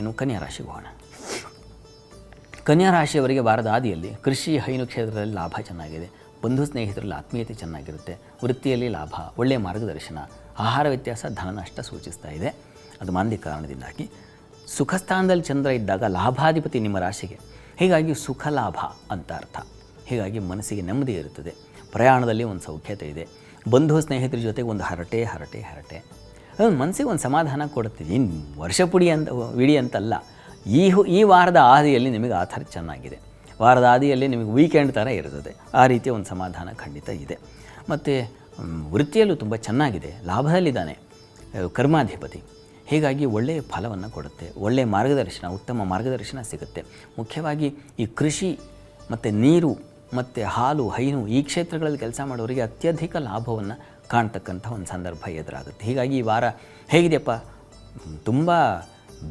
ಇನ್ನು ಕನ್ಯಾ ರಾಶಿಗೆ ಹೋಗೋಣ. ಕನ್ಯಾ ರಾಶಿಯವರಿಗೆ ವಾರದ ಆದಿಯಲ್ಲಿ ಕೃಷಿ ಹೈನು ಕ್ಷೇತ್ರದಲ್ಲಿ ಲಾಭ ಚೆನ್ನಾಗಿದೆ. ಬಂಧು ಸ್ನೇಹಿತರಲ್ಲಿ ಆತ್ಮೀಯತೆ ಚೆನ್ನಾಗಿರುತ್ತೆ. ವೃತ್ತಿಯಲ್ಲಿ ಲಾಭ, ಒಳ್ಳೆಯ ಮಾರ್ಗದರ್ಶನ, ಆಹಾರ ವ್ಯತ್ಯಾಸ, ಧನ ನಷ್ಟ ಸೂಚಿಸ್ತಾ ಇದೆ. ಅದು ಮಾಂದ್ಯ ಕಾರಣದಿಂದಾಗಿ ಸುಖ ಸ್ಥಾನದಲ್ಲಿ ಚಂದ್ರ ಇದ್ದಾಗ ಲಾಭಾಧಿಪತಿ ನಿಮ್ಮ ರಾಶಿಗೆ, ಹೀಗಾಗಿ ಸುಖ ಲಾಭ ಅಂತ ಅರ್ಥ. ಹೀಗಾಗಿ ಮನಸ್ಸಿಗೆ ನೆಮ್ಮದಿ ಇರುತ್ತದೆ. ಪ್ರಯಾಣದಲ್ಲಿ ಒಂದು ಸೌಖ್ಯತೆ ಇದೆ. ಬಂಧು ಸ್ನೇಹಿತರ ಜೊತೆಗೆ ಒಂದು ಹರಟೆ ಅದು ಮನಸ್ಸಿಗೆ ಒಂದು ಸಮಾಧಾನ ಕೊಡುತ್ತದೆ. ಇನ್ನು ವರ್ಷಪುಡಿ ಅಂತ ವಿಡಿ ಅಂತಲ್ಲ, ಈ ವಾರದ ಆದಿಯಲ್ಲಿ ನಿಮಗೆ ಆ ಥರ ಚೆನ್ನಾಗಿದೆ. ವಾರದ ಆದಿಯಲ್ಲಿ ನಿಮಗೆ ವೀಕೆಂಡ್ ಥರ ಇರ್ತದೆ. ಆ ರೀತಿಯ ಒಂದು ಸಮಾಧಾನ ಖಂಡಿತ ಇದೆ. ಮತ್ತು ವೃತ್ತಿಯಲ್ಲೂ ತುಂಬ ಚೆನ್ನಾಗಿದೆ. ಲಾಭದಲ್ಲಿದ್ದಾನೆ ಕರ್ಮಾಧಿಪತಿ. ಹೀಗಾಗಿ ಒಳ್ಳೆಯ ಫಲವನ್ನು ಕೊಡುತ್ತೆ. ಒಳ್ಳೆಯ ಮಾರ್ಗದರ್ಶನ, ಉತ್ತಮ ಮಾರ್ಗದರ್ಶನ ಸಿಗುತ್ತೆ. ಮುಖ್ಯವಾಗಿ ಈ ಕೃಷಿ ಮತ್ತು ನೀರು ಮತ್ತು ಹಾಲು, ಹೈನು ಈ ಕ್ಷೇತ್ರಗಳಲ್ಲಿ ಕೆಲಸ ಮಾಡೋರಿಗೆ ಅತ್ಯಧಿಕ ಲಾಭವನ್ನು ಕಾಣ್ತಕ್ಕಂಥ ಒಂದು ಸಂದರ್ಭ ಎದುರಾಗುತ್ತೆ. ಹೀಗಾಗಿ ಈ ವಾರ ಹೇಗಿದೆಯಪ್ಪ, ತುಂಬ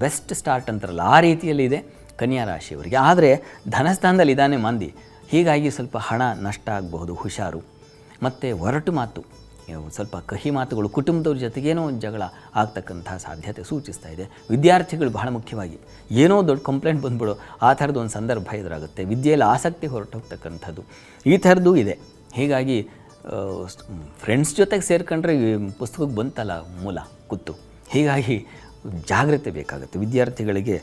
ಬೆಸ್ಟ್ ಸ್ಟಾರ್ಟ್ ಅಂತಾರಲ್ಲ ಆ ರೀತಿಯಲ್ಲಿ ಇದೆ ಕನ್ಯಾ ರಾಶಿಯವರಿಗೆ. ಆದರೆ ಧನಸ್ಥಾನದಲ್ಲಿ ಇದ್ದಾನೆ ಮಂದಿ, ಹೀಗಾಗಿ ಸ್ವಲ್ಪ ಹಣ ನಷ್ಟ ಆಗಬಹುದು, ಹುಷಾರು. ಮತ್ತು ಒರಟು ಮಾತು, ಸ್ವಲ್ಪ ಕಹಿ ಮಾತುಗಳು, ಕುಟುಂಬದವ್ರ ಜೊತೆಗೇನೋ ಒಂದು ಜಗಳ ಆಗ್ತಕ್ಕಂಥ ಸಾಧ್ಯತೆ ಸೂಚಿಸ್ತಾ ಇದೆ. ವಿದ್ಯಾರ್ಥಿಗಳು ಬಹಳ ಮುಖ್ಯವಾಗಿ ಏನೋ ದೊಡ್ಡ ಕಂಪ್ಲೇಂಟ್ ಬಂದ್ಬಿಡೋ ಆ ಥರದ್ದು ಒಂದು ಸಂದರ್ಭ ಎದುರಾಗುತ್ತೆ. ವಿದ್ಯೆಯಲ್ಲಿ ಆಸಕ್ತಿ ಹೊರಟೋಗ್ತಕ್ಕಂಥದ್ದು ಈ ಥರದ್ದು ಇದೆ. ಹೀಗಾಗಿ ಫ್ರೆಂಡ್ಸ್ ಜೊತೆಗೆ ಸೇರ್ಕೊಂಡ್ರೆ ಪುಸ್ತಕಕ್ಕೆ ಬಂತಲ್ಲ ಮೂಲ ಕುತ್ತು. ಹೀಗಾಗಿ ಜಾಗ್ರತೆ ಬೇಕಾಗುತ್ತೆ. ವಿದ್ಯಾರ್ಥಿಗಳಿಗೆ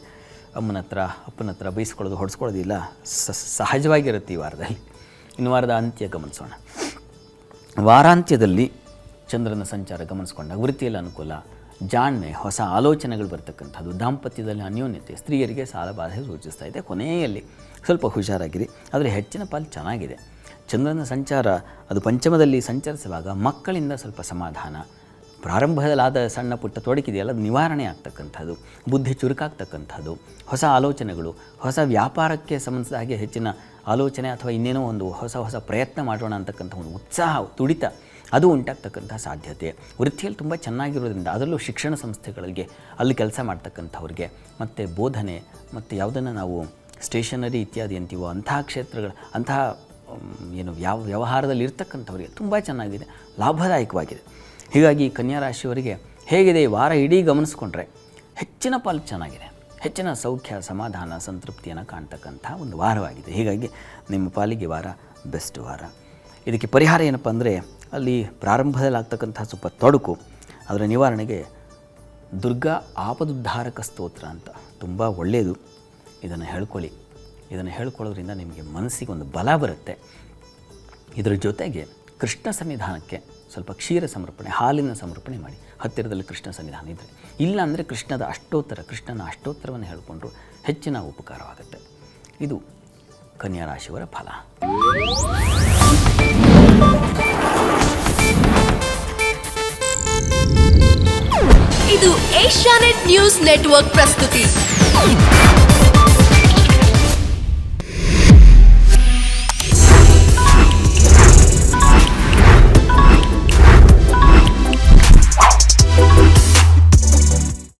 ಅಮ್ಮನ ಹತ್ರ ಅಪ್ಪನ ಹತ್ರ ಬೈಸ್ಕೊಳ್ಳೋದು, ಹೊಡೆಸ್ಕೊಳ್ಳೋದಿಲ್ಲ, ಸಹಜವಾಗಿರುತ್ತೆ ಈ ವಾರದಲ್ಲಿ. ಇನ್ನು ವಾರದ ಅಂತ್ಯ ಗಮನಿಸೋಣ. ವಾರಾಂತ್ಯದಲ್ಲಿ ಚಂದ್ರನ ಸಂಚಾರ ಗಮನಿಸ್ಕೊಂಡಾಗ ವೃತ್ತಿಯಲ್ಲಿ ಅನುಕೂಲ, ಜಾಣ್ಮೆ, ಹೊಸ ಆಲೋಚನೆಗಳು ಬರ್ತಕ್ಕಂಥದ್ದು, ದಾಂಪತ್ಯದಲ್ಲಿ ಅನ್ಯೋನ್ಯತೆ, ಸ್ತ್ರೀಯರಿಗೆ ಸಾಲಬಾಧೆ ಸೂಚಿಸ್ತಾ ಇದೆ. ಕೊನೆಯಲ್ಲಿ ಸ್ವಲ್ಪ ಹುಷಾರಾಗಿರಿ, ಆದರೆ ಹೆಚ್ಚಿನ ಪಾಲು ಚೆನ್ನಾಗಿದೆ. ಚಂದ್ರನ ಸಂಚಾರ ಅದು ಪಂಚಮದಲ್ಲಿ ಸಂಚರಿಸುವಾಗ ಮಕ್ಕಳಿಂದ ಸ್ವಲ್ಪ ಸಮಾಧಾನ, ಪ್ರಾರಂಭದಲ್ಲಾದ ಸಣ್ಣ ಪುಟ್ಟ ತೊಡಕಿದೆಯಲ್ಲ ಅದು ನಿವಾರಣೆ ಆಗ್ತಕ್ಕಂಥದ್ದು, ಬುದ್ಧಿ ಚುರುಕಾಗ್ತಕ್ಕಂಥದ್ದು, ಹೊಸ ಆಲೋಚನೆಗಳು, ಹೊಸ ವ್ಯಾಪಾರಕ್ಕೆ ಸಂಬಂಧಿಸಿದ ಹಾಗೆ ಹೆಚ್ಚಿನ ಆಲೋಚನೆ ಅಥವಾ ಇನ್ನೇನೋ ಒಂದು ಹೊಸ ಪ್ರಯತ್ನ ಮಾಡೋಣ ಅಂತಕ್ಕಂಥ ಒಂದು ಉತ್ಸಾಹ, ತುಡಿತ ಅದು ಉಂಟಾಗ್ತಕ್ಕಂಥ ಸಾಧ್ಯತೆ. ವೃತ್ತಿಯಲ್ಲಿ ತುಂಬ ಚೆನ್ನಾಗಿರೋದ್ರಿಂದ, ಅದರಲ್ಲೂ ಶಿಕ್ಷಣ ಸಂಸ್ಥೆಗಳಿಗೆ ಅಲ್ಲಿ ಕೆಲಸ ಮಾಡ್ತಕ್ಕಂಥವ್ರಿಗೆ ಮತ್ತು ಬೋಧನೆ ಮತ್ತು ಯಾವುದನ್ನು ನಾವು ಸ್ಟೇಷನರಿ ಇತ್ಯಾದಿ ಅಂತೀವೋ ಅಂತಹ ಕ್ಷೇತ್ರಗಳು, ಅಂತಹ ವ್ಯವಹಾರದಲ್ಲಿ ಇರ್ತಕ್ಕಂಥವ್ರಿಗೆ ತುಂಬ ಚೆನ್ನಾಗಿದೆ, ಲಾಭದಾಯಕವಾಗಿದೆ. ಹೀಗಾಗಿ ಕನ್ಯಾ ರಾಶಿಯವರಿಗೆ ಹೇಗಿದೆ ಈ ವಾರ ಇಡೀ ಗಮನಿಸ್ಕೊಂಡ್ರೆ ಹೆಚ್ಚಿನ ಪಾಲು ಚೆನ್ನಾಗಿದೆ. ಹೆಚ್ಚಿನ ಸೌಖ್ಯ, ಸಮಾಧಾನ, ಸಂತೃಪ್ತಿಯನ್ನು ಕಾಣ್ತಕ್ಕಂಥ ಒಂದು ವಾರವಾಗಿದೆ. ಹೀಗಾಗಿ ನಿಮ್ಮ ಪಾಲಿಗೆ ವಾರ ಬೆಸ್ಟ್ ವಾರ. ಇದಕ್ಕೆ ಪರಿಹಾರ ಏನಪ್ಪ ಅಂದರೆ, ಅಲ್ಲಿ ಪ್ರಾರಂಭದಲ್ಲಿ ಆಗ್ತಕ್ಕಂಥ ಸ್ವಲ್ಪ ತೊಡಕು, ಅದರ ನಿವಾರಣೆಗೆ ದುರ್ಗಾ ಆಪದುದ್ಧಾರಕ ಸ್ತೋತ್ರ ಅಂತ ತುಂಬ ಒಳ್ಳೆಯದು. ಇದನ್ನು ಹೇಳ್ಕೊಳ್ಳಿ. ಇದನ್ನು ಹೇಳ್ಕೊಳ್ಳೋದ್ರಿಂದ ನಿಮಗೆ ಮನಸ್ಸಿಗೆ ಒಂದು ಬಲ ಬರುತ್ತೆ. ಇದರ ಜೊತೆಗೆ ಕೃಷ್ಣ ಸನ್ನಿಧಾನಕ್ಕೆ ಸ್ವಲ್ಪ ಕ್ಷೀರ ಸಮರ್ಪಣೆ, ಹಾಲಿನ ಸಮರ್ಪಣೆ ಮಾಡಿ. ಹತ್ತಿರದಲ್ಲಿ ಕೃಷ್ಣ ಸನ್ನಿಧಾನ ಇದ್ದರೆ, ಇಲ್ಲ ಅಂದರೆ ಕೃಷ್ಣನ ಅಷ್ಟೋತ್ತರವನ್ನು ಹೇಳಿಕೊಂಡ್ರು ಹೆಚ್ಚಿನ ಉಪಕಾರವಾಗುತ್ತೆ. ಇದು ಕನ್ಯಾ ರಾಶಿಯವರ ಫಲ. ಇದು ಏಷ್ಯಾನೆಟ್ ನ್ಯೂಸ್ ನೆಟ್ವರ್ಕ್ ಪ್ರಸ್ತುತಿ.